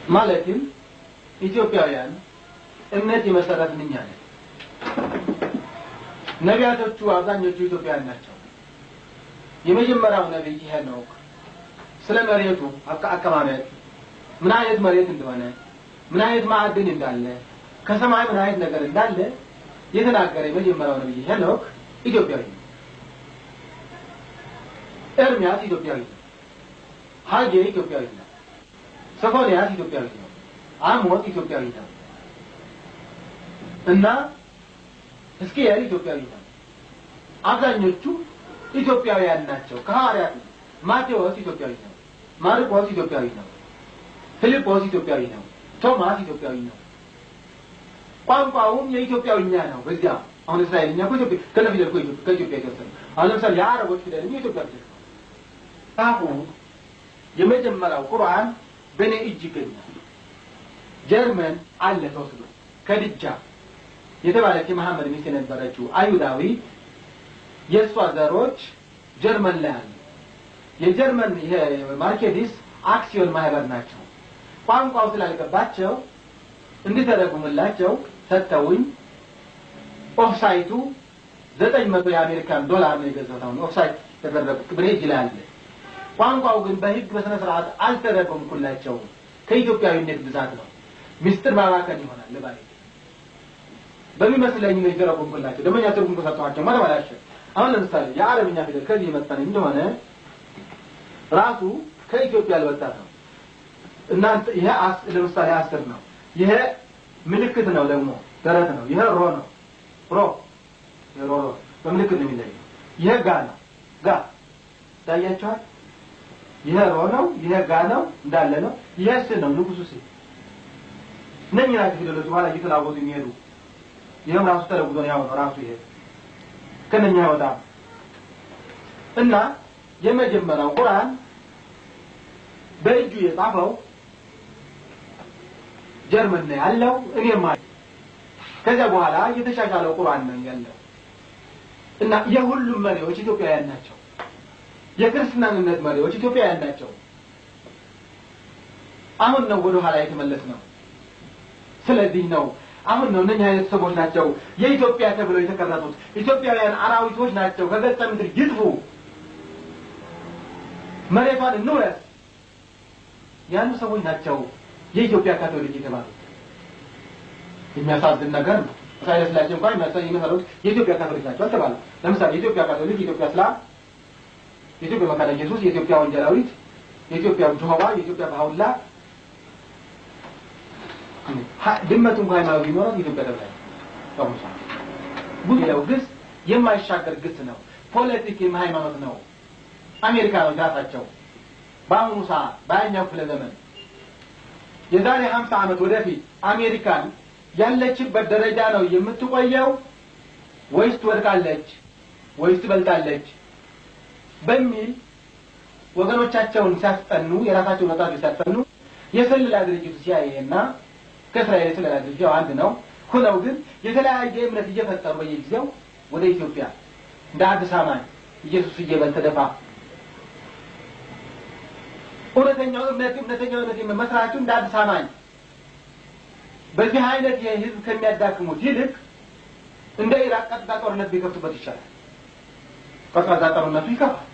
ማለትም ኢትዮጵያውያን እምነት የመሰረትን እኛ ነን። ነቢያቶቹ አብዛኞቹ ኢትዮጵያውያን ናቸው። የመጀመሪያው ነብይ ሄኖክ ስለ መሬቱ አቀማመጥ ምን አይነት መሬት እንደሆነ ምን አይነት ማዕድን እንዳለ ከሰማይ ምን አይነት ነገር እንዳለ የተናገረ የመጀመሪያው ነብይ ሄኖክ ኢትዮጵያዊ ነው። ኤርምያስ ኢትዮጵያዊ ነው። ሐጌ ኢትዮጵያዊ ነው። ሶፎንያስ ኢትዮጵያዊ ነው። አሞጽ ኢትዮጵያዊ ነው። እና ሕዝቅኤል ኢትዮጵያዊ ነው። አብዛኞቹ ኢትዮጵያውያን ናቸው። ከሐዋርያት ማቴዎስ ኢትዮጵያዊ ነው። ማርቆስ ኢትዮጵያዊ ነው። ፊልጶስ ኢትዮጵያዊ ነው። ቶማስ ኢትዮጵያዊ ነው። ቋንቋውም የኢትዮጵያውኛ ነው። በዚያ አሁን እስራኤልኛ ከኢትዮጵያ ከነፊደል ከኢትዮጵያ የተወሰነ አሁን ለምሳሌ የአረቦች ፊደል የኢትዮጵያ ፊደል ነው። አሁን የመጀመሪያው ቁርአን በእኔ እጅ ይገኛል። ጀርመን አለ ተወስዶ ከድጃ የተባለች የመሐመድ ሚስት የነበረችው አይሁዳዊ የእሷ ዘሮች ጀርመን ላይ አሉ። የጀርመን ማርኬዲስ አክሲዮን ማህበር ናቸው። ቋንቋው ስላልገባቸው እንዲተረጉምላቸው ሰጥተውኝ ኦፍሳይቱ 900 የአሜሪካን ዶላር ነው የገዛሁት። አሁን ኦፍሳይት ተደረጉ ብሬጅ ይላል። ቋንቋው ግን በህግ በስነ ስርዓት አልተረጎምኩላቸውም። ከኢትዮጵያዊነት ብዛት ነው። ሚስጥር ማባከን ይሆናል ለባይ በሚመስለኝ ነው የተረጎምኩላቸው። ደመኛ ትርጉም ከሰጠኋቸው ማለት አሁን ለምሳሌ የአረብኛ ፊደል ከዚህ የመጣን እንደሆነ ራሱ ከኢትዮጵያ አልወጣ ነው። እናንተ ይሄ ለምሳሌ 10 ነው። ይሄ ምልክት ነው ደግሞ ደረት ነው። ይሄ ሮ ነው። ሮ በምልክት ነው የሚለየው። ይሄ ጋ ነው። ጋ ታያችኋል። ይሄ ሮ ነው። ይሄ ጋ ነው እንዳለ ነው። ይሄ ስ ነው። ንጉሱ ስ እነኚህ ናቸው ፊደሎች በኋላ እየተላወጡ የሚሄዱ። ይሄም ራሱ ተለውጦ ነው ያው ራሱ ይሄ ከነኛ ወጣ እና የመጀመሪያው ቁርአን በእጁ የጻፈው ጀርመን ነው ያለው። እኔማ ከዚያ በኋላ የተሻሻለው ቁርአን ነው ያለው እና የሁሉም መሪዎች ኢትዮጵያውያን ናቸው። የክርስትናነት መሪዎች ኢትዮጵያውያን ናቸው። አሁን ነው ወደ ኋላ የተመለስነው። ስለዚህ ነው አሁን ነው እነኛ አይነት ሰዎች ናቸው የኢትዮጵያ ተብለው የተቀረጹት። ኢትዮጵያውያን አራዊቶች ናቸው። ከገጸ ምድር ይጥፉ፣ መሬቷን እንውረስ ያሉ ሰዎች ናቸው የኢትዮጵያ ካቶሊክ የተባሉት። የሚያሳዝን ነገር ነው። ሳይለስ ላይ እንኳን የሚያሳዩት የኢትዮጵያ ካቶሊክ ናቸው አልተባሉ። ለምሳሌ የኢትዮጵያ ካቶሊክ፣ የኢትዮጵያ እስላም፣ የኢትዮጵያ መካነ ኢየሱስ፣ የኢትዮጵያ ወንጌላዊት፣ የኢትዮጵያ ጆሆባ፣ የኢትዮጵያ ባሁላ ድመቱ እንኳን ሃይማኖት ቢኖረው ኢትዮጵያ ተብላ ታውቃለህ። ጉዳዩ ግስ የማይሻገር ግስ ነው። ፖለቲካዊ ሃይማኖት ነው። አሜሪካኖች ራሳቸው በአሁኑ ሰዓት በአኛው ክፍለ ዘመን የዛሬ 50 ዓመት ወደፊት አሜሪካን ያለችበት ደረጃ ነው የምትቆየው ወይስ ትወድቃለች ወይስ ትበልጣለች በሚል ወገኖቻቸውን ሲያስጠኑ የራሳቸውን ወጣቶች ሲያስጠኑ የሰለላ ድርጅቱ CIA እና ከእስራኤል የሰለላ ድርጅቱ አንድ ነው ሆነው ግን የተለያየ እምነት እየፈጠሩ በየጊዜው ወደ ኢትዮጵያ እንደ አዲስ አማን ኢየሱስ እየበልተደፋ እውነተኛው እምነት መስራቹ እንደ አዲስ አማን በዚህ አይነት የህዝብ ከሚያዳክሙት ይልቅ እንደ ኢራቅ ቀጥታ ጦርነት ቢከፍቱበት ይሻላል። ቀጥታ ጦርነቱ ይከፋል።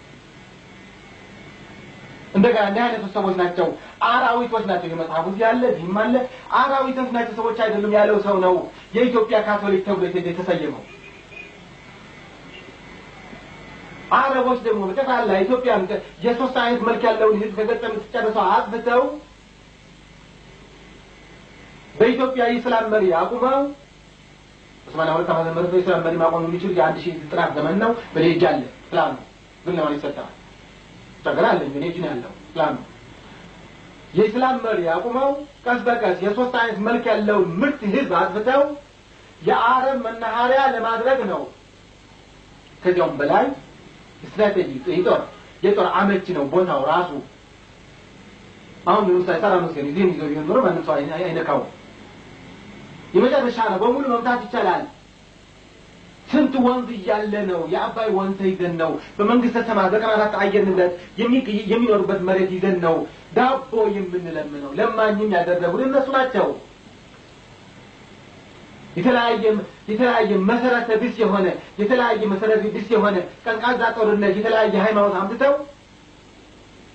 እንደገና እንደ አይነት ሰዎች ናቸው አራዊቶች ናቸው። የመጽሐፉ ያለ ዲም አለ አራዊቶች ናቸው ሰዎች አይደሉም ያለው ሰው ነው የኢትዮጵያ ካቶሊክ ተብሎ የተሰየመው። አረቦች ደግሞ በተቃላ ኢትዮጵያን የሶስት አይነት መልክ ያለውን ህዝብ ከገጠም ተጨርሰው አጥፍተው በኢትዮጵያ የእስላም መሪ አቁመው ዑስማን አወል ከመዘመሩ በእስላም መሪ ማቆም የሚችል የ1000 ጥራት ዘመን ነው በሌጃለ ፕላን ነው ግን ለማን ይሰጣል ተገራለ ምን ይጅን ያለው ፕላን ነው። የእስላም መሪ አቁመው ቀስ በቀስ የሶስት አይነት መልክ ያለውን ምርጥ ህዝብ አጥፍተው የአረብ መናኸሪያ ለማድረግ ነው። ከዚያም በላይ ስትራቴጂ የጦር አመቺ ነው ቦታው ራሱ። አሁን ነው ሳይሰራ ነው ሲል ይሄን ይዞ ይኖር ማንም ሰው አይነካው። የመጨረሻ ነው በሙሉ መምታት ይቻላል። ስንት ወንዝ እያለ ነው የአባይ ወንዝ ይዘን ነው በመንግስተ ሰማያት በቀናት አየንለት የሚኖርበት መሬት ይዘን ነው ዳቦ የምንለምነው ለማኝም ያደረጉን እነሱ ናቸው የተለያየ መሰረተ ቢስ የሆነ የተለያየ መሰረተ ቢስ የሆነ ቀንቃዛ ጦርነት የተለያየ ሃይማኖት አምጥተው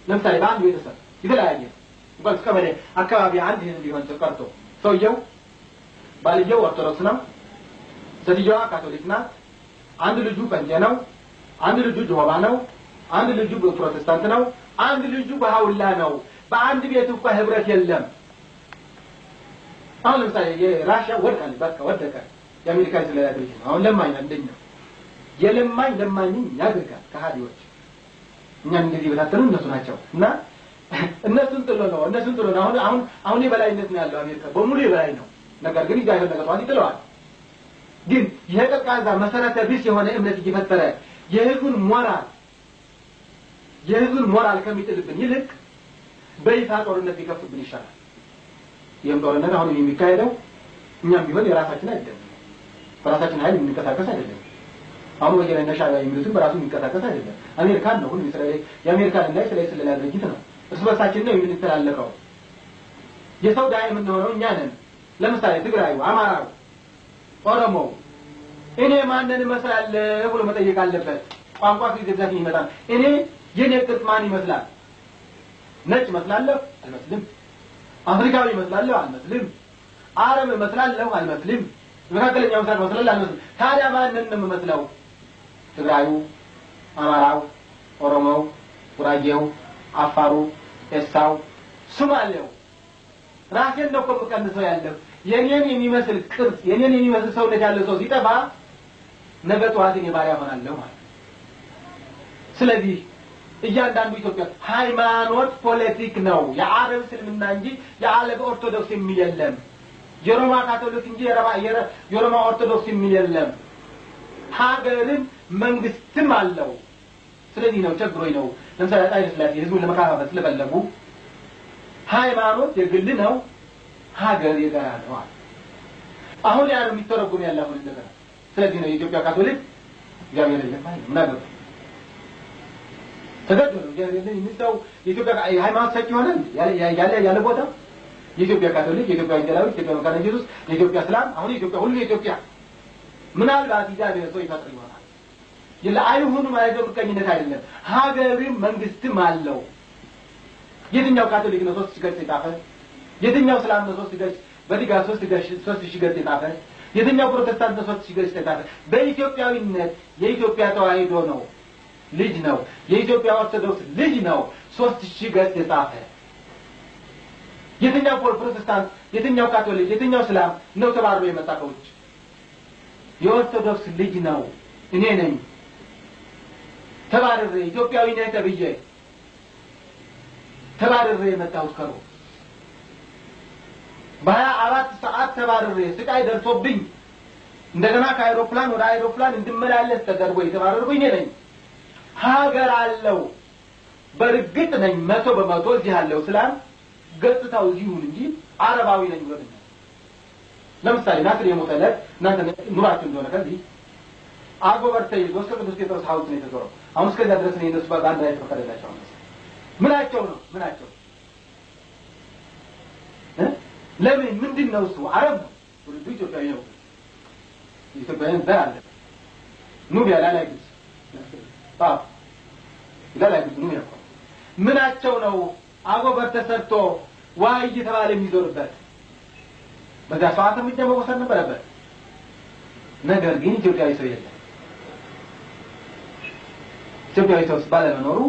ለምሳሌ በአንድ ቤተሰብ የተለያየ እንኳን እስከበለ አካባቢ አንድ ህዝብ ሊሆን ተቀርቶ ሰውየው ባልየው ኦርቶዶክስ ነው ሴትዮዋ ካቶሊክ ናት አንድ ልጁ ጴንጤ ነው አንድ ልጁ ጆሆባ ነው አንድ ልጁ ፕሮቴስታንት ነው አንድ ልጁ ባሃውላ ነው በአንድ ቤት እንኳን ህብረት የለም አሁን ለምሳሌ የራሽያ ወድቃል በቃ ወደቀ የአሜሪካ ስለላ ድርጅት አሁን ለማኝ እንደኛ ለማኝ ያደርጋል ከሃዲዎች እኛ እንደዚህ በታተሩ እነሱ ናቸው እና እነሱን ጥሎ ነው አሁን የበላይነት ነው ያለው አሜሪካ በሙሉ የበላይ ነው ነገር ግን ይጋየው ነገር ዋን ይጥለዋል ግን የቀጥቃዛ መሰረተ ቢስ የሆነ እምነት እየፈጠረ የህዝቡን ሞራል ከሚጥልብን ይልቅ በይፋ ጦርነት ቢከፍትብን ይሻላል ይሄም ጦርነት አሁን የሚካሄደው እኛም ቢሆን የራሳችን አይደለም በራሳችን ኃይል የሚንቀሳቀስ አይደለም አሁን ወጀለና ሻዕቢያ የሚሉትን በራሱ የሚንቀሳቀስ አይደለም አሜሪካን ነው ሁሉ እስራኤል የአሜሪካን እና እስራኤል ስለላ ድርጅት ነው እርስ በርሳችን ነው የምንተላለቀው የሰው ዳይም እንደሆነው እኛ ነን ለምሳሌ ትግራዩ አማራው ኦሮሞ እኔ ማንነን መስላለሁ ብሎ መጠየቅ አለበት ቋንቋ ፊዚክስ ይመጣል እኔ የኔ ቅጥ ማን ይመስላል ነጭ መስላለሁ አልመስልም አፍሪካዊ መስላለሁ አልመስልም አረብ መስላለሁ አልመስልም መካከለኛው ምስራቅ መስላለሁ አልመስልም ታዲያ ማንነን ነው የምመስለው ትግራዩ አማራው ኦሮሞው ጉራጌው አፋሩ ኤሳው ሶማሌው ራሴን ነው ከመቀነሰው ያለው የኔን የሚመስል ቅርጽ የኔን የሚመስል ሰውነት ያለው ሰው ሲጠፋ ነገ ጠዋት እኔ ባሪያ ሆናለሁ ማለት ስለዚህ እያንዳንዱ ኢትዮጵያ ሃይማኖት ፖለቲክ ነው የአረብ እስልምና እንጂ የዓለም ኦርቶዶክስ የሚል የለም የሮማ ካቶሊክ እንጂ የሮማ ኦርቶዶክስ የሚል የለም ሀገርን መንግስትም አለው ስለዚህ ነው ቸግሮኝ ነው ለምሳሌ ጣይቱ ስለዚህ ህዝቡን ለመካፈል ስለፈለጉ ሃይማኖት የግል ነው ሀገር የጋራ ነው አሁን ያለው የሚተረጎም ያለው አሁን እንደገና ስለዚህ ነው የኢትዮጵያ ካቶሊክ እግዚአብሔር ይመስገን ምናገር ተገደሉ የሚሰው የኢትዮጵያ ሃይማኖት ሰጪ ሆነ ያለ ቦታ የኢትዮጵያ ካቶሊክ የኢትዮጵያ ወንጌላዊ የኢትዮጵያ መካነ ኢየሱስ የኢትዮጵያ እስላም አሁን የኢትዮጵያ ሁሉ የኢትዮጵያ ምናልባት እግዚአብሔር ሰው ይፈጥር ይሆናል የለአይሁን ማለት ምቀኝነት አይደለም ሀገርም መንግስትም አለው የትኛው ካቶሊክ ነው 3 ገጽ የጻፈ የትኛው እስላም ነው 3 ገጽ በዲጋ 3 ገጽ የጻፈ የትኛው ፕሮቴስታንት ነው 3 ገጽ የጻፈ በኢትዮጵያዊነት የኢትዮጵያ ተዋህዶ ነው ልጅ ነው የኢትዮጵያ ኦርቶዶክስ ልጅ ነው 3000 ገጽ የጻፈ የትኛው ፕሮቴስታንት የትኛው ካቶሊክ የትኛው እስላም ነው ተባሮ የመጣው የኦርቶዶክስ ልጅ ነው እኔ ነኝ ተባረረ ኢትዮጵያዊ ነኝ ተብዬ ተባረረ የመጣው ከሩ በ24 ሰዓት ተባረረ ስቃይ ደርሶብኝ እንደገና ከአይሮፕላን ወደ አይሮፕላን እንድመላለስ ተደርጎ የተባረርኩኝ እኔ ነኝ ሀገር አለው በርግጥ ነኝ 100% እዚህ ያለው እስላም ገጽታው ይሁን እንጂ አረባዊ ነኝ ወደኛ ለምሳሌ ናስር የሞተለት እናንተ ኑራችሁ እንደሆነ ከዚህ አጎበርተይ ወስከ ቅዱስ ጴጥሮስ ሐውልት ነው የተዘረው አሁን እስከዛ ድረስ ነው እነሱ ባንድ ላይ ተፈቀደላቸው ምናቸው ነው ለምን ምንድነው እሱ አረብ ወደ ኢትዮጵያዊ ነው ኢትዮጵያዊ ዘር አለ ኑቢያ ላይ ግዝ ላይ ግዝ ኑቢያ ምናቸው ነው አጎበር ተሰርቶ ዋይ እየተባለ የሚዞርበት በዛ ሰዓት የሚጀመረው ወሰን ነበረበት ነገር ግን ኢትዮጵያዊ ሰው የለም ኢትዮጵያዊ ሰው ባለመኖሩ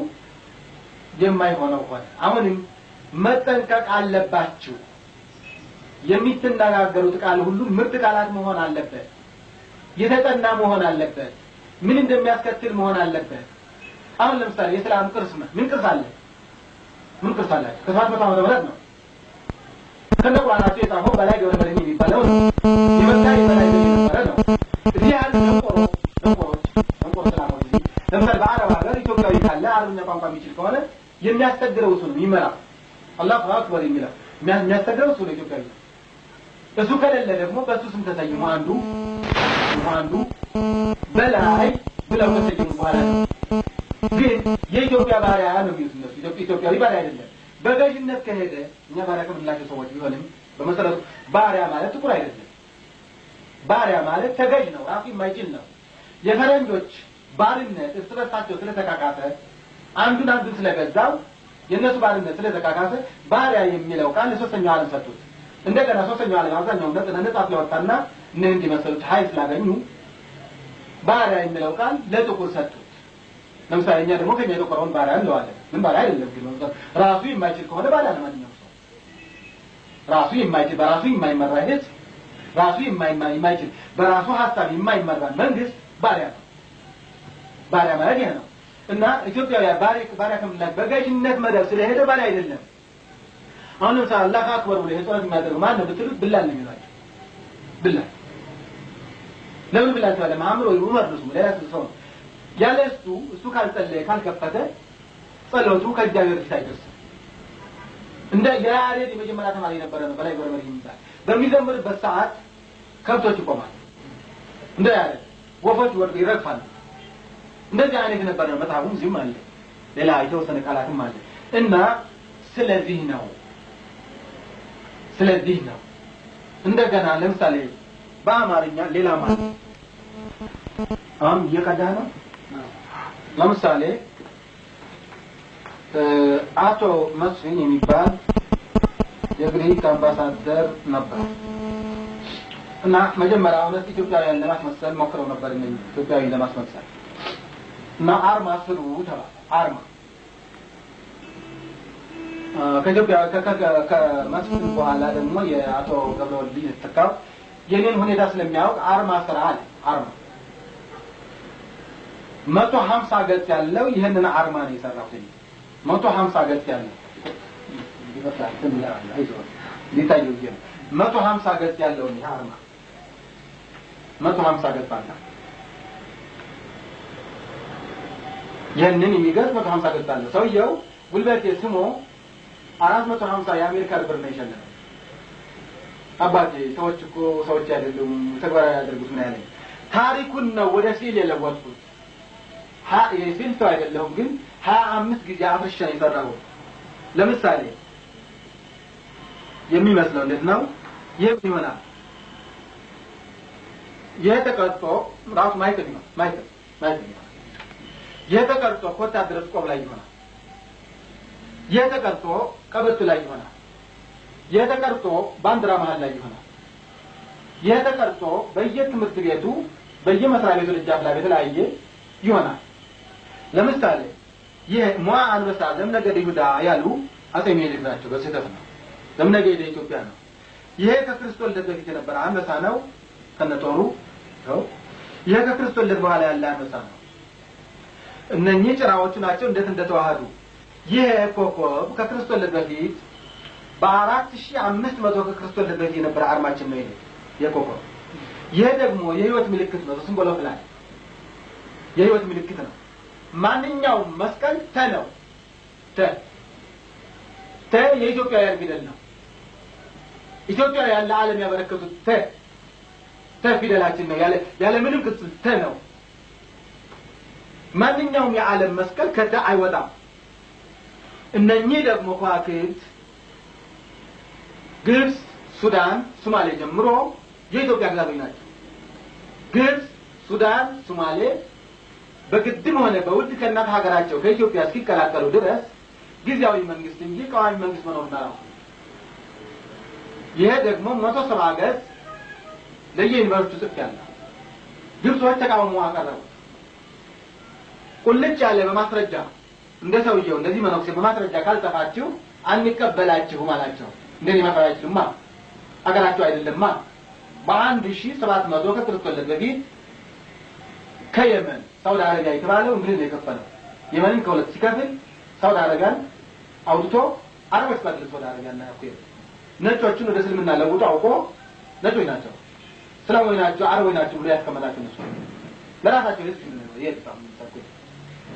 የማይሆነው ሆነ አሁንም መጠንቀቅ አለባችሁ የሚተናገሩት ቃል ሁሉ ምርጥ ቃላት መሆን አለበት የተጠና መሆን አለበት ምን እንደሚያስከትል መሆን አለበት አሁን ለምሳሌ የእስላም ቅርስ ምን ቅርስ አለ ከሰዓት መጣው ነው ከነቁራናቸው የጻፈው በላይ ገብረ መድህን የሚባለው የመጣይ በላይ ነው እዚህ ያለ ተንቆሮች ሰላሞች ለምሳሌ በአረብ ሀገር ኢትዮጵያዊ ካለ አረብኛ ቋንቋ የሚችል ከሆነ የሚያስተግረው እሱ ነው ይመራ አላሁ አክበር የሚለው የሚያስተግረው እሱ ነው ኢትዮጵያዊ እሱ ከሌለ ደግሞ በሱ ስም ተሰይሞ አንዱ በላይ ብለው ከሰየሙ በኋላ ነው። ግን የኢትዮጵያ ባሪያ ነው የሚሉት እነሱ ኢትዮጵያዊ ባሪያ አይደለም። በገዥነት ከሄደ እኛ ባሪያ ከምንላቸው ሰዎች ቢሆንም በመሰረቱ ባሪያ ማለት ጥቁር አይደለም። ባሪያ ማለት ተገዥ ነው፣ ራሱ የማይችል ነው። የፈረንጆች ባርነት እርስ በርሳቸው ስለተካካሰ አንዱን ስለገዛው የእነሱ ባርነት ስለተካካሰ ባሪያ የሚለው ቃል ለሶስተኛው ዓለም ሰጡት። እንደገና ሶስተኛው ዓለም አብዛኛው ነጻ ስለወጣና እነዚህ እንዲመሰሉት ኃይል ስላገኙ ባሪያ የሚለው ቃል ለጥቁር ሰጡት። ለምሳሌ እኛ ደግሞ ከኛ የጠቆረውን ባሪያ እንለዋለን። ምን ባሪያ አይደለም ግን ራሱ የማይችል ከሆነ ባሪያ ነው ማንኛውም ሰው። ራሱ የማይችል በራሱ የማይመራ ህዝብ፣ ራሱ የማይችል በራሱ ሀሳብ የማይመራ መንግስት ባሪያ ነው። ባሪያ ማለት ይሄ ነው። እና ኢትዮጵያውያን ባሪያ ከምንላቸው በገዥነት መደብ ስለሄደ ባሪያ አይደለም። አሁን ለምሳሌ አላህ አክበር ብሎ የጸሎት የሚያደርገው ማን ነው ብትሉት ብላል ነው የሚሏቸው። ብላል ለምን ብላል ተባለ? መሐመድ ወይ ዑመር ነው ሌላ ሰው ያለ እሱ ካልጸለየ ካልከፈተ ጸሎቱ ከእግዚአብሔር ፊት አይደርስም። እንደ ያሬድ የመጀመሪያ ተማሪ ነበረ ነው በላይ በረመሪ ይምጣል። በሚዘምርበት ሰዓት ከብቶች ይቆማል። እንደ ያሬድ ወፎች ወርድ ይረግፋሉ። እንደዚህ አይነት ነበር ነው መጽሐፉም እዚህም አለ። ሌላ የተወሰነ ቃላትም አለ። እና ስለዚህ ነው እንደገና ለምሳሌ በአማርኛ ሌላ ማለት እየቀዳ ነው። ለምሳሌ አቶ መስፍን የሚባል የግሪክ አምባሳደር ነበር እና መጀመሪያ እውነት ኢትዮጵያውያን ለማስመሰል ሞክረው ነበር። ኢትዮጵያዊ ለማስመሰል እና አርማ ስሩ ተባለ። አርማ ከኢትዮጵያ ከመስፍን በኋላ ደግሞ የአቶ ገብረወልድ የተተካው የኔን ሁኔታ ስለሚያውቅ አርማ ስራ አለ። አርማ 150 ገጽ ያለው ይሄንን አርማ ነው የሰራው። 150 ገጽ ያለው ይበቃል። ተምያለሁ አይዞህ ሊታየው ይችላል። 150 ገጽ ያለው ይሄ አርማ 150 ገጽ አለ። ይሄንን የሚገርም 150 ገጽ አለ። ሰውየው ጉልበቴ ስሞ 450 የአሜሪካ ብር ነው የሸለመው። አባቴ ሰዎች እኮ ሰዎች አይደሉም ተግባራዊ ያደርጉት ምን ያለኝ ታሪኩን ነው ወደ ሲል የለወጥኩት። የሲል ሰው አይደለሁም ግን 25 ጊዜ አፍርሻ የሰራው። ለምሳሌ የሚመስለው እንዴት ነው? ይሄ ይሆናል። ይሄ ተቀርጾ ራሱ ማይተም ነው ማይተም ይሄ ተቀርጾ ከወታደር ቆብ ላይ ይሆናል። ይሄ ተቀርጾ ቀበቶ ላይ ይሆናል። ይሄ ተቀርጾ ባንዲራ መሃል ላይ ይሆናል። ይሄ ተቀርጾ በየትምህርት ቤቱ በየመስሪያ ቤቱ ደጃፍ ላይ በተለያየ ይሆናል። ለምሳሌ ይሄ ሞዓ አንበሳ ዘምነገደ ይሁዳ ያሉ አጼ ምኒልክ ናቸው። በስህተት ነው። ዘምነገደ ኢትዮጵያ ነው። ይሄ ከክርስቶስ ልደት በፊት የነበረ አንበሳ ነው ከነጦሩ ነው። ይሄ ከክርስቶስ ልደት በኋላ ያለ አንበሳ ነው። እነኚህ ጭራዎቹ ናቸው እንዴት እንደተዋሃዱ። ይሄ ኮከብ ከክርስቶስ ልደት በፊት በ4500 ከክርስቶስ ልደት በፊት የነበረ አርማችን ነው። ይሄ የኮከብ ይሄ ደግሞ የህይወት ምልክት ነው። ሲምቦል ኦፍ ላይፍ የህይወት ምልክት ነው። ማንኛውም መስቀል ነው። የኢትዮጵያውያን ፊደል ነው። ኢትዮጵያውያን ለዓለም ያበረከቱት ፊደላችን ነው። ያለ ምንም ቅጽል ነው። ማንኛውም የዓለም መስቀል ከተ አይወጣም። እነኚህ ደግሞ ከዋክብት ግብጽ፣ ሱዳን፣ ሶማሌ ጀምሮ የኢትዮጵያ ግዛቶች ናቸው። ግብጽ፣ ሱዳን፣ ሶማሌ በግድም ሆነ በውድ ከእናት ሀገራቸው ከኢትዮጵያ እስኪቀላቀሉ ድረስ ጊዜያዊ መንግስት እንጂ ቋሚ መንግስት መኖር ነው። ይሄ ደግሞ 170 ገጽ ለየዩኒቨርሲቲው ጽፍ ያለ ግብጾች ተቃውሞ አቀረቡ። ቁልጭ ያለ በማስረጃ እንደ ሰውየው እንደዚህ መነኩሴ በማስረጃ ካልጠፋችሁ አንቀበላችሁም አላቸው። እንደዚህ ማፈራችሁማ አገራችሁ አይደለማ። በ1700 ከክርስቶስ ልደት በፊት ከየመን ሳውዲ አረቢያ የተባለው እንግሊዝ ነው የከፈለው። የመንን ከሁለት ሲከፍል ሳውዲ አረቢያን አውጥቶ አረቦች ባድርስ ወደ አረቢያና ያቆየ ነጮቹን ወደ እስልምና ለውጦ አውቆ ነጮች ናቸው እስላሞች ናቸው አረቦች ናቸው ብሎ ያስቀመጣቸው ነው። ለራሳቸው ህዝብ ነው የታም ተቆይ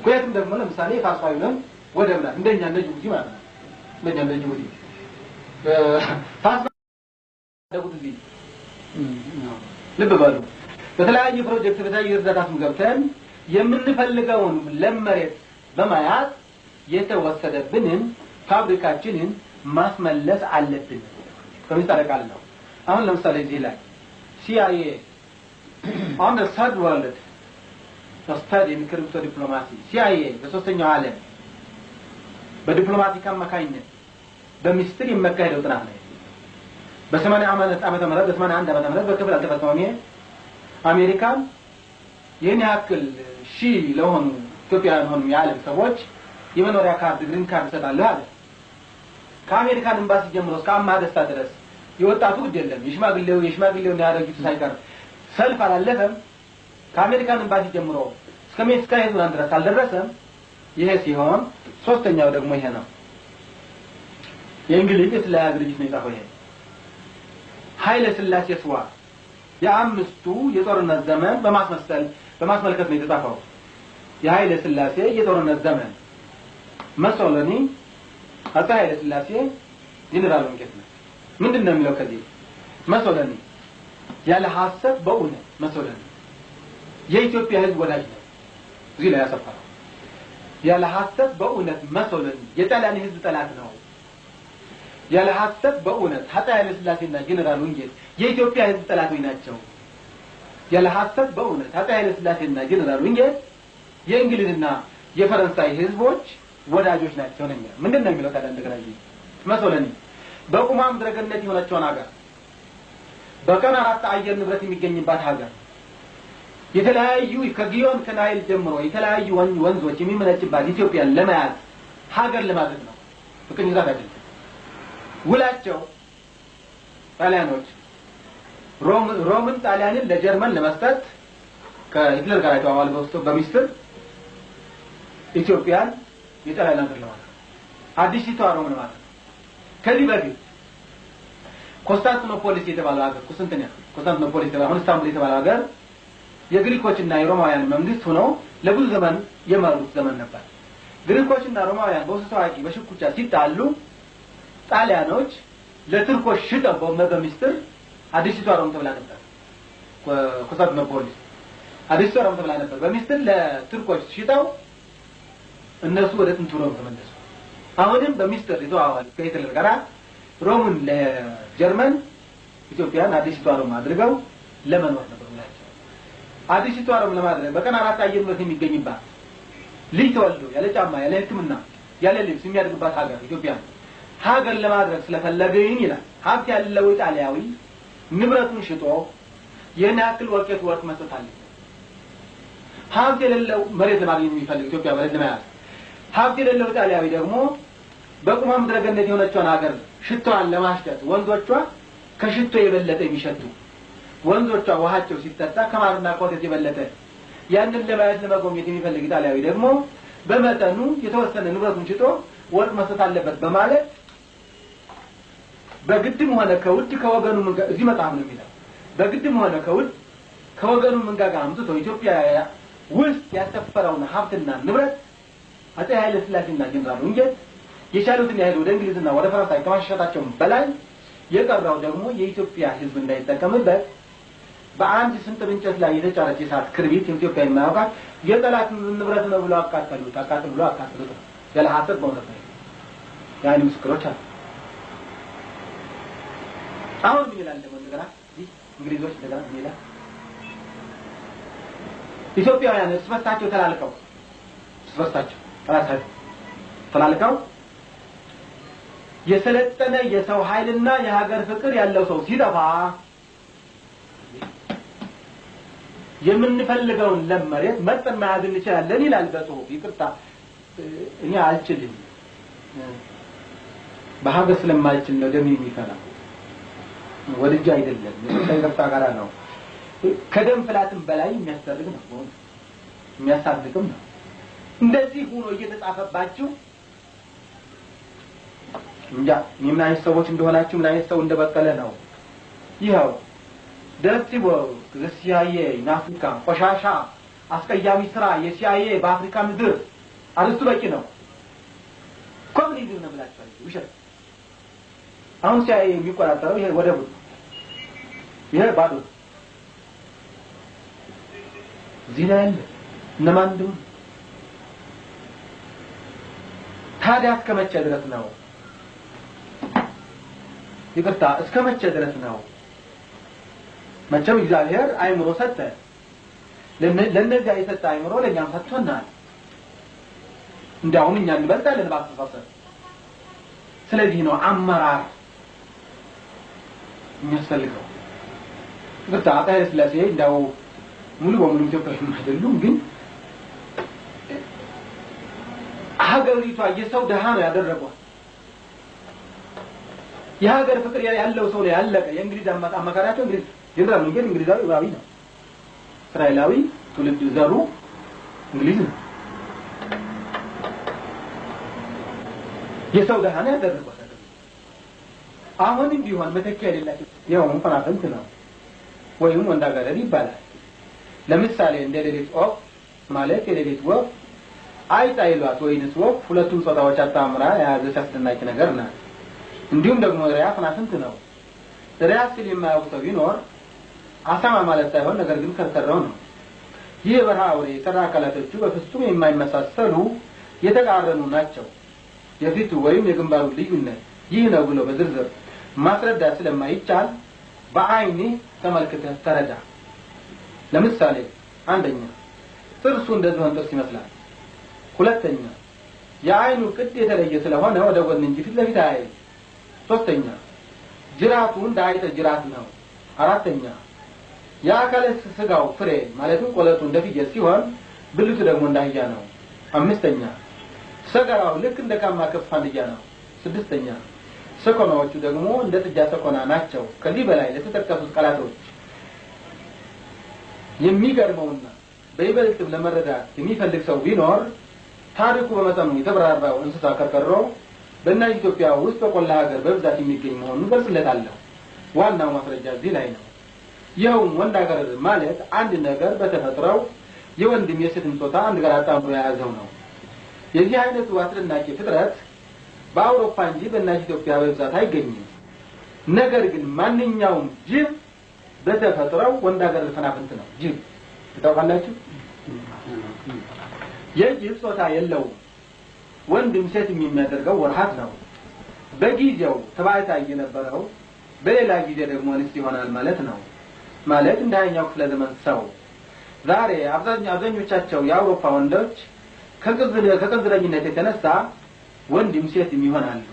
ኮይትም ደግሞ ለምሳሌ ፋስፋዩን ወደ ብላ እንደኛ ጅቡቲ ማለት ነው። እንደኛ ጅቡቲ ፋስፋ ደቡት ልብ በሉ በተለያየ ፕሮጀክት በተለያየ እርዳታም ገብተን የምንፈልገውን ለመሬት በማያዝ የተወሰደብንን ፋብሪካችንን ማስመለስ አለብን። ከምሳሌ ቃል ነው። አሁን ለምሳሌ እዚህ ላይ CIA on the third world study in crypto diplomacy CIA በሶስተኛው ዓለም በዲፕሎማቲክ አማካኝነት በሚስጥር የሚካሄደው ጥናት ነው። በ80 ዓመተ ምህረት በ81 ዓመተ ምህረት በክፍል አልተፈጸመም። አሜሪካ ይህን ያክል ሺህ ለሆኑ ኢትዮጵያውያን ሆኑ የዓለም ሰዎች የመኖሪያ ካርድ ግሪን ካርድ ሰጣለሁ አለ። ከአሜሪካን ኤምባሲ ጀምሮ እስከ አማደስታ ድረስ የወጣቱ ግድ የለም የሽማግሌው ያደረጉት ሳይቀር ሰልፍ አላለፈም። ከአሜሪካን ኤምባሲ ጀምሮ እስከ ሜክሲኮ ሄዱን ድረስ አልደረሰም። ይሄ ሲሆን ሶስተኛው ደግሞ ይሄ ነው። የእንግሊዝ የተለያየ ድርጅት ነው የጻፈው። ይሄ ኃይለ ሥላሴ ስዋ የአምስቱ የጦርነት ዘመን በማስመልከት ነው የተጻፈው። የኃይለ ሥላሴ የጦርነት ዘመን መሶሎኒ አፄ ኃይለ ሥላሴ ጄኔራል ወንጌት ነው። ምንድነው የሚለው ከዚህ መሶሎኒ ያለ ሐሰት በእውነት መሶሎኒ የኢትዮጵያ ሕዝብ ወዳጅ ነው። እዚህ ላይ ያሰፈረው ያለ ሐሰት በእውነት መሶሎኒ የጣሊያን ሕዝብ ጠላት ነው። ያለ ሐሰት በእውነት አፄ ኃይለ ሥላሴና ጄኔራል ወንጌት የኢትዮጵያ ሕዝብ ጠላቶች ናቸው። ያለ ሐሰት በእውነት አፄ ኃይለ ሥላሴና ጄኔራል ወንጌት የእንግሊዝና የፈረንሳይ ሕዝቦች ወዳጆች ናቸው ነው የሚለው። ምንድነው የሚለው ታዲያ እንደገና መሶሎኒ በቁማ ምድረገነት የሆነችውን ሀገር በቀን 4 አየር ንብረት የሚገኝባት ሀገር የተለያዩ ከጊዮን ከናይል ጀምሮ የተለያዩ ወንዞች የሚመነጭባት ኢትዮጵያን ለመያዝ ሀገር ለማድረግ ነው። በቅኝ ግዛት አይደለም ውላቸው። ጣሊያኖች ሮምን ጣሊያንን ለጀርመን ለመስጠት ከሂትለር ጋር የተዋዋሉ በሚስጥር ኢትዮጵያን የጣሊያን ሀገር ለማድረግ አዲሲቷ ሮም ማለት ነው። ከዚህ በፊት ኮንስታንቲኖፖሊስ የተባለው ሀገር ኮንስታንቲኖፖሊስ የተባለው አሁን ኢስታንቡል የተባለው ሀገር የግሪኮችና የሮማውያን መንግስት ሆነው ለብዙ ዘመን የመሩት ዘመን ነበር። ግሪኮችና ሮማውያን በውስጥ ታዋቂ በሽኩቻ ሲጣሉ ጣሊያኖች ለቱርኮች ሽጠው በሚስጥር አዲሲቷ ሮም ተብላ ነበር። ኮንስታንቲኖፖሊስ አዲሲቷ ሮም ተብላ ነበር። በሚስጥር ለቱርኮች ሽጠው እነሱ ወደ ጥንቱ ሮም ተመለሱ። አሁንም በሚስጥር የተዋዋሉ ከሂትለር ጋር ሮምን ለጀርመን ኢትዮጵያን አዲሲቷ ሮም አድርገው ለመኖር ነበር ብላቸው አዲሲቷ ሮም ለማድረግ በቀን 4 አየር ንብረት የሚገኝባት ልጅ ተወልዶ ያለ ጫማ ያለ ሕክምና ያለ ልብስ የሚያድግባት ሀገር ለማድረግ ስለፈለገኝ ይላል ሀብት ያለው ጣሊያዊ ንብረቱን ሽጦ የና ያክል ወርቅ መስጠት አለ። ሀብት የሌለው መሬት ለማግኘት የሚፈልግ ኢትዮጵያ መሬት ለማያዝ ሀብት የሌለው ጣሊያዊ ደግሞ በቁማ ምድረገነት የሆነችውን ሀገር ሽቶዋን ለማሽተት ወንዞቿ ከሽቶ የበለጠ የሚሸቱ ወንዞቿ ውሃቸው ሲጠጣ ከማርና ከወተት የበለጠ ያንን ለማየት ለመጎብኘት የሚፈልግ ጣሊያዊ ደግሞ በመጠኑ የተወሰነ ንብረቱን ሽጦ ወርቅ መስጠት አለበት በማለት በግድም ሆነ ከውድ ከወገኑ እዚህ መጣም ነው የሚለው በግድም ሆነ ከውድ ከወገኑ መንጋጋ አምጥቶ ኢትዮጵያ ውስጥ ያሰፈረውን ሀብትና ንብረት አፄ ኃይለ ሥላሴና ጄኔራል ወንጌት የቻሉትን ያህል ወደ እንግሊዝና ወደ ፈረንሳይ ከማሸሻታቸው በላይ የቀረው ደግሞ የኢትዮጵያ ሕዝብ እንዳይጠቀምበት በአንድ ስንጥር እንጨት ላይ የተጫረች የሳት ክርቢት ኢትዮጵያ የማያውቃት የጠላት ንብረት ነው ብለው አቃጠሉት ያለ ሐሰት በእውነት ነው። ያን ምስክሮች አሉ። አሁን ምን ይላል ደግሞ እንደገና እንግሊዞች እንደገና ምን ይላል ኢትዮጵያውያን እርስ በርሳቸው ተላልቀው የሰለጠነ የሰው ኃይልና የሀገር ፍቅር ያለው ሰው ሲጠፋ የምንፈልገውን ለመሬት መጠን መያዝ እንችላለን ይላል በጽሁፍ። ይቅርታ እኔ አልችልም በሀገር ስለማልችል ነው ደም የሚፈላ ወልጅ አይደለም የሰይጣን ጋራ ነው። ከደም ፍላትም በላይ የሚያስደርግ ነው የሚያሳድግም ነው። እንደዚህ ሆኖ እየተጻፈባችሁ እንጃ ምን አይነት ሰዎች እንደሆናችሁ ምን አይነት ሰው እንደበቀለ ነው። ይኸው ደርቲቦ ለሲአይኤ ናፍሪካ ቆሻሻ አስቀያሚ ስራ የሲአይኤ በአፍሪካ ምድር አርስቱ በቂ ነው። ኮሙኒዝም ነው ብላችሁ ውሸት። አሁን ሲአይኤ የሚቆጣጠረው ይሄ ወደቡ ይሄ ባዶ ዚላል እነማንዱም ታዲያ እስከመቼ ድረስ ነው ይቅርታ እስከመቼ ድረስ ነው መቼም እግዚአብሔር አይምሮ ሰጠ ለነዚያ የሰጠ አይምሮ ለኛም ሰጥቶናል እንዳውም እኛ እንበልጣለን ባስተሳሰብ ስለዚህ ነው አመራር የሚያስፈልገው ይቅርታ አፄ ሥላሴ እንዳው ሙሉ በሙሉ ኢትዮጵያዊ አይደሉም ግን ሀገሪቷ የሰው ደሃ ነው ያደረገው የሀገር ፍቅር ያለው ሰው ላይ ያለቀ የእንግሊዝ አማካሪያቸው እንግሊዝ ጀነራል ነው እንግሊዛዊ ባቢ ነው እስራኤላዊ ትውልድ ዘሩ እንግሊዝ ነው የሰው ደሃ ነው ያደረገው አሁንም ቢሆን መተኪያ የሌላቸው ያው ፈናፈንት ነው ወይም ወንዳገረድ ይባላል ለምሳሌ እንደ ሌሊት ኦፍ ማለት የሌሊት ወፍ አይጣይሏት ወይንስ ወፍ ሁለቱም ጾታዎች አጣምራ የያዘች አስደናቂ ነገር ናት እንዲሁም ደግሞ ሪያ ፈናፍንት ነው ሪያ ሲል የማያውቀው ቢኖር አሳማ ማለት ሳይሆን ነገር ግን ከርከረው ነው ይህ በረሃ አውሬ የሰራ አካላቶቹ በፍጹም የማይመሳሰሉ የተቃረኑ ናቸው የፊቱ ወይም የግንባሩ ልዩነት ይህ ነው ብሎ በዝርዝር ማስረዳት ስለማይቻል በአይኔ ተመልክተህ ተረዳ ለምሳሌ አንደኛ ጥርሱ እንደዚህ ጥርስ ይመስላል ሁለተኛ የአይኑ ቅድ የተለየ ስለሆነ ወደ ጎን እንጂ ፊት ለፊት አይደለም ሶስተኛ ጅራቱ እንደ አይጥ ጅራት ነው አራተኛ የአካለ ስጋው ፍሬ ማለትም ቆለቱ እንደ ፍየል ሲሆን ብልቱ ደግሞ እንደ አህያ ነው አምስተኛ ሰገራው ልክ እንደ ካማ ከፍ አንድያ ነው ስድስተኛ ሰኮናዎቹ ደግሞ እንደ ጥጃ ሰኮና ናቸው ከዚህ በላይ ለተጠቀሱት ቃላቶች የሚገርመውና በይበልጥ ለመረዳት የሚፈልግ ሰው ቢኖር ታሪኩ በመጠኑ የተብራራው እንስሳ ከርከሮ በእናት ኢትዮጵያ ውስጥ በቆላ ሀገር በብዛት የሚገኝ መሆኑን ገልጽለታለሁ ዋናው ማስረጃ እዚህ ላይ ነው ይኸውም ወንዳገረድ ማለት አንድ ነገር በተፈጥሮው የወንድም የሴትም ጾታ አንድ ጋር አጣምሮ የያዘው ነው የዚህ አይነቱ አስደናቂ ፍጥረት በአውሮፓ እንጂ በእናት ኢትዮጵያ በብዛት አይገኝም ነገር ግን ማንኛውም ጅብ በተፈጥሮው ወንዳገረድ ፈናፍንት ነው ጅብ ታውቃላችሁ የጅብ ጾታ የለውም ወንድም ሴት የሚያደርገው ወርሃት ነው በጊዜው ተባይታይ የነበረው በሌላ ጊዜ ደግሞ እንስት ይሆናል ማለት ነው ማለት እንደኛው ክፍለ ዘመን ሰው ዛሬ አብዛኞቻቸው የአውሮፓ ወንዶች ከቅዝረኝነት የተነሳ ወንድም ሴት ይሆናሉ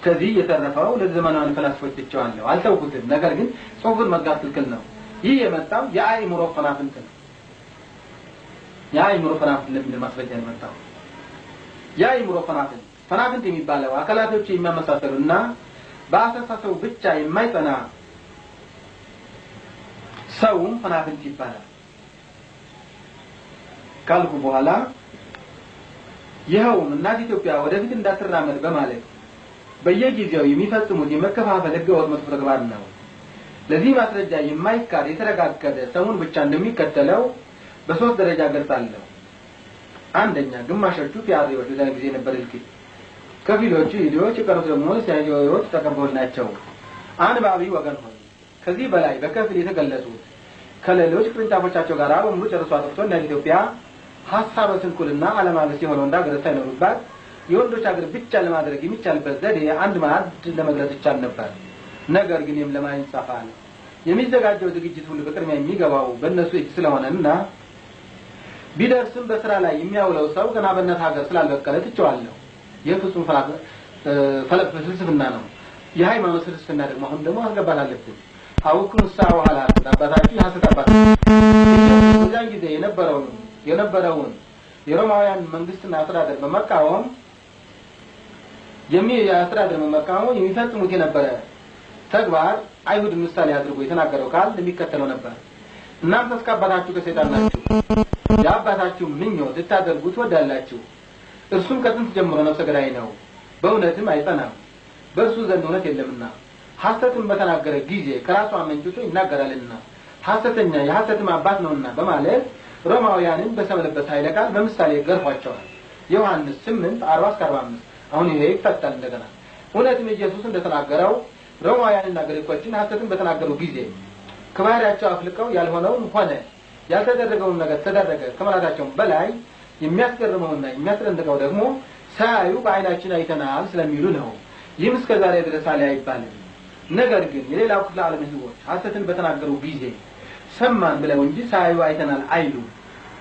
ከዚህ የተረፈው ለዘመናዊ ፈላስፎች ተጫዋለው አልተውኩትም ነገር ግን ጽሁፉን መጋት ትክክል ነው ይህ የመጣው የአይምሮ ፈናፍንት ነው የአይምሮ ፈናፍንት ለምን ማስረጃ የመጣው የአይምሮ ፈናፍንት የሚባለው አካላቶች የሚያመሳሰሉና በአስተሳሰቡ ብቻ የማይጠና ሰውም ፈናፍንት ይባላል ካልኩ በኋላ ይኸውም እናት ኢትዮጵያ ወደፊት እንዳትራመድ በማለት በየጊዜው የሚፈጽሙት የመከፋፈል ህገወጥ መጥፎ ተግባር ነው ለዚህ ማስረጃ የማይካድ የተረጋገጠ ሰውን ብቻ እንደሚከተለው በሶስት ደረጃ ገልጻለሁ አንደኛ ግማሾቹ ፒያሪዎች ለዛ ጊዜ ነበር ልክ ከፊሎቹ ኢዲዮች ቀርቶ ደግሞ ሳይጆዎች ተቀበሉናቸው አንባቢ ወገን ሆይ ከዚህ በላይ በከፊል የተገለጹት ከሌሎች ቅርንጫፎቻቸው ጋር በሙሉ ጨርሶ አጥፍቶ እንደ ኢትዮጵያ ሐሳበ ስንኩልና ዓለማለስ የሆነው እንዳገረ ሳይኖርባት የወንዶች ሀገር ብቻ ለማድረግ የሚቻልበት ዘዴ አንድ ማዕድ ለመግለጽ ይቻል ነበር ነገር ግን ለማን ይጻፋል የሚዘጋጀው ዝግጅት ሁሉ በቅድሚያ የሚገባው በእነሱ እጅ ስለሆነና ቢደርስም በስራ ላይ የሚያውለው ሰው ገና በእናት ሀገር ስላልበቀለ ትቸዋለሁ የፍጹም ፍልስፍና ነው የሃይማኖት ፍልስፍና ደግሞ አሁን ደግሞ አስገባት አለብን አውኩን ሳው ሐላ አባታችሁ ሐሰት አባት በዛን ጊዜ የነበረውን የሮማውያን መንግስትና አስተዳደር በመቃወም የአስተዳደር በመቃወም የሚፈጽሙት የነበረ ተግባር አይሁድ ምሳሌ አድርጎ የተናገረው ቃል የሚከተለው ነበር እናንተ እስካባታችሁ ከሰይጣን ናችሁ ያባታችሁ ምኞት ልታደርጉት ወዳላችሁ እርሱም ከጥንት ጀምሮ ነፍሰ ገዳይ ነው በእውነትም አይጸናም በእርሱ ዘንድ እውነት የለምና ሐሰትን በተናገረ ጊዜ ከራሱ አመንጭቶ ይናገራልና ሐሰተኛ የሐሰትም አባት ነውና በማለት ሮማውያንን በሰመለበት ኃይለ ቃል በምሳሌ ገርፏቸዋል ዮሐንስ 8:40-45 አሁን ይሄ ይፈታል እንደገና እውነትም ኢየሱስ እንደተናገረው ሮማውያንና ግሪኮችን ሐሰትን በተናገሩ ጊዜ ከባህሪያቸው አፍልቀው ያልሆነውን ሆነ ያልተደረገውን ነገር ተደረገ ከማለታቸው በላይ የሚያስገርመውና የሚያስደንቀው ደግሞ ሳያዩ በአይናችን አይተናል ስለሚሉ ነው። ይህም እስከዛሬ ድረስ አለ አይባልም። ነገር ግን የሌላው ክፍለ ዓለም ህዝቦች ሐሰትን በተናገሩ ጊዜ ሰማን ብለው እንጂ ሳያዩ አይተናል አይሉ።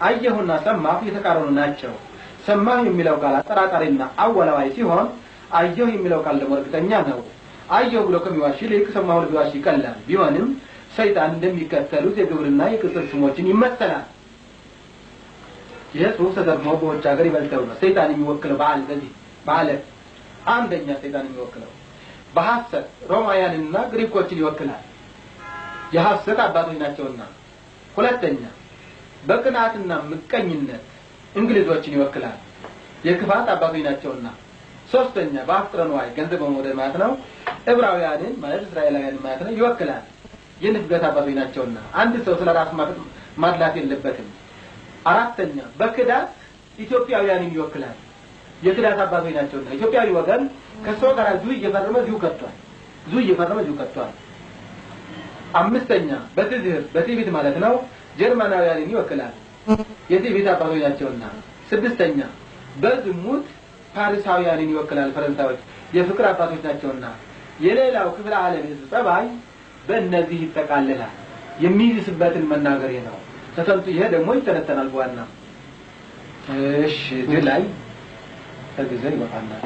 አየሁና ሰማሁ የተቃረኑ ናቸው። ሰማሁ የሚለው ቃል አጠራጣሪና አወላዋይ ሲሆን አየሁ የሚለው ቃል ደግሞ እርግጠኛ ነው። አየሁ ብሎ ከሚዋሽ ይልቅ ሰማሁ ብሎ ቢዋሽ ይቀላል። ቢሆንም ሰይጣን እንደሚከተሉት የግብርና የቅጽል ስሞችን ይመሰላል። ይህ ጽሑፍ ተደርሞ በውጭ ሀገር ይበልጠው ነው ሰይጣን የሚወክለው በዓለም አንደኛ ሰይጣን የሚወክለው በሐሰት ሮማውያንና ግሪኮችን ይወክላል። የሐሰት አባቶች ናቸውና። ሁለተኛ በቅናትና ምቀኝነት እንግሊዞችን ይወክላል። የክፋት አባቶች ናቸውና። ሶስተኛ በአፍቅረ ንዋይ ገንዘብ በመውደድ ማለት ነው ዕብራውያንን ማለት እስራኤላውያንን ማለት ነው ይወክላል። የንፍገት አባቶች ናቸውና አንድ ሰው ስለራሱ ማድላት የለበትም። አራተኛ በክዳት ኢትዮጵያውያንን ይወክላል። የክዳት አባቶች ናቸውና ኢትዮጵያዊ ወገን ከሰው ጋር ዙ እየፈረመ ዚሁ ከቷል። አምስተኛ በትዕቢት ማለት ነው ጀርመናውያንን ይወክላል። የትዕቢት አባቶች ናቸውና። ስድስተኛ በዝሙት ፓሪሳውያንን ይወክላል። ፈረንሳዮች የፍቅር አባቶች ናቸውና። የሌላው ክፍለ ዓለም ህዝብ ጸባይ በእነዚህ ይጠቃልላል። የሚይዝበትን መናገር ነው። ተሰምቶ ይሄ ደግሞ ይተነተናል በዋና እሺ እዚህ ላይ ከጊዜ ይወጣናል።